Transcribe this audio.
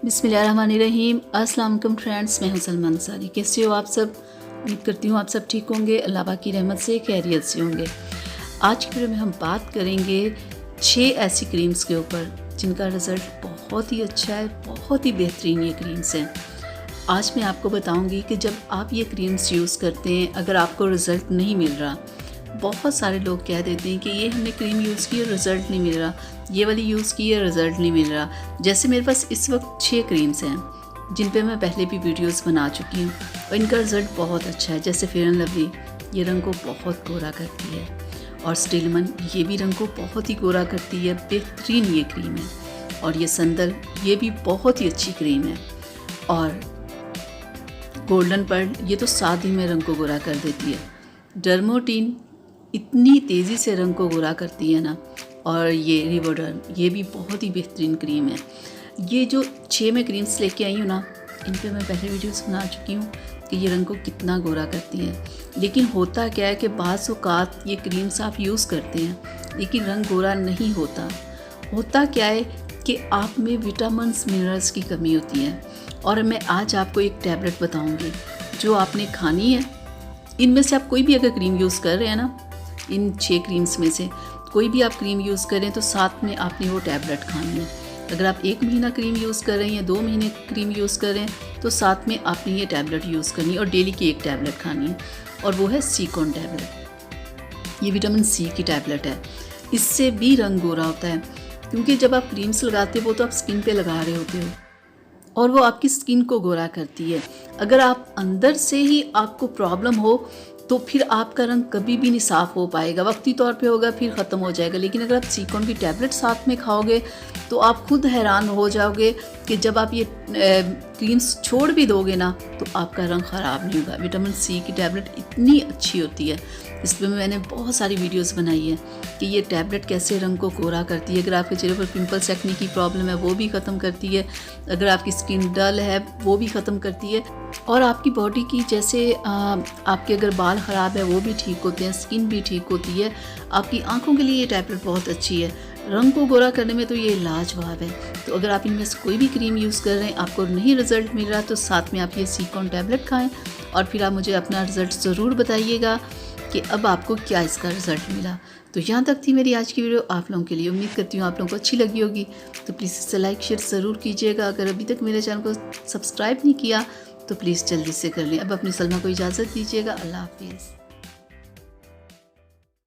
बिस्मिल्लाहिर्रहमानिर्रहीम। अस्सलाम वालेकुम फ्रेंड्स, मैं हूं सलमान अंसारी। कैसे हो आप सब? उम्मीद करती हूँ आप सब ठीक होंगे, अल्लाह पाक की रहमत से खैरियत से होंगे। आज की वीडियो में हम बात करेंगे 6 ऐसी क्रीम्स के ऊपर जिनका रिज़ल्ट बहुत ही अच्छा है, बहुत ही बेहतरीन ये क्रीम्स हैं। आज मैं आपको बताऊंगी कि जब आप ये क्रीम्स यूज़ करते हैं, अगर आपको रिज़ल्ट नहीं मिल रहा, बहुत सारे लोग कह देते हैं कि ये हमने क्रीम यूज़ की है, रिज़ल्ट नहीं मिल रहा, ये वाली यूज़ की है, रिज़ल्ट नहीं मिल रहा। जैसे मेरे पास इस वक्त 6 क्रीम्स हैं जिन पे मैं पहले भी वीडियोस बना चुकी हूँ और इनका रिज़ल्ट बहुत अच्छा है। जैसे फेयर एंड लवली, ये रंग को बहुत गोरा करती है, और स्टिलमन, ये भी रंग को बहुत ही गोरा करती है, बेहतरीन ये क्रीम है। और ये संदल, ये भी बहुत ही अच्छी क्रीम है। और गोल्डन पर्ल, ये तो 7 दिन में रंग को गोरा कर देती है। डर्मोटीन इतनी तेज़ी से रंग को गोरा करती है ना। और ये रिवोडर्म, ये भी बहुत ही बेहतरीन क्रीम है। ये जो 6 मैं क्रीम्स लेके आई हूँ ना, इन पे मैं पहले वीडियोस बना चुकी हूँ कि ये रंग को कितना गोरा करती है। लेकिन होता क्या है कि बाज़ औक़ात ये क्रीम्स आप यूज़ करते हैं लेकिन रंग गोरा नहीं होता। होता क्या है कि आप में विटामिन्स मिनरल्स की कमी होती है। और मैं आज आपको एक टैबलेट बताऊँगी जो आपने खानी है। इनमें से आप कोई भी अगर क्रीम यूज़ कर रहे हैं ना, इन 6 क्रीम्स में से कोई भी आप क्रीम यूज़ करें तो साथ में आपने वो टैबलेट खानी है। अगर आप 1 महीना क्रीम यूज़ कर रहे हैं या 2 महीने क्रीम यूज़ कर रहे हैं तो साथ में आपने ये टैबलेट यूज़ करनी है और डेली की एक टैबलेट खानी है, और वो है सीकॉन टैबलेट। ये विटामिन सी की टैबलेट है। इससे भी रंग गोरा होता है, क्योंकि जब आप क्रीम्स लगाते हो वो तो आप स्किन पे लगा रहे होते हो और वो आपकी स्किन को गोरा करती है। अगर आप अंदर से ही आपको प्रॉब्लम हो तो फिर आपका रंग कभी भी नहीं साफ़ हो पाएगा। वक्ती तौर पे होगा, फिर ख़त्म हो जाएगा। लेकिन अगर आप सीकॉन की टैबलेट साथ में खाओगे तो आप खुद हैरान हो जाओगे कि जब आप ये क्रीम्स छोड़ भी दोगे ना तो आपका रंग ख़राब नहीं होगा। विटामिन सी की टैबलेट इतनी अच्छी होती है। इस पर मैंने बहुत सारी वीडियोस बनाई है कि ये टैबलेट कैसे रंग को गोरा करती है। अगर आपके चेहरे पर पिंपल्स, एक्ने की प्रॉब्लम है वो भी ख़त्म करती है। अगर आपकी स्किन डल है वो भी ख़त्म करती है। और आपकी बॉडी की जैसे आपके अगर बाल ख़राब है वो भी ठीक होते हैं, स्किन भी ठीक होती है। आपकी आंखों के लिए ये टैबलेट बहुत अच्छी है। रंग को गोरा करने में तो ये लाजवाब है। तो अगर आप इनमें से कोई भी क्रीम यूज़ कर रहे हैं, आपको नहीं रिज़ल्ट मिल रहा, तो साथ में आप ये सीकॉन टैबलेट खाएं और फिर आप मुझे अपना रिज़ल्ट ज़रूर बताइएगा कि अब आपको क्या इसका रिज़ल्ट मिला। तो यहाँ तक थी मेरी आज की वीडियो आप लोगों के लिए। उम्मीद करती हूँ आप लोगों को अच्छी लगी होगी। तो प्लीज़ इसे लाइक शेयर ज़रूर कीजिएगा। अगर अभी तक मेरे चैनल को सब्सक्राइब नहीं किया तो प्लीज़ जल्दी से कर लें। अब अपनी सलमा को इजाज़त दीजिएगा। अल्लाह हाफिज़।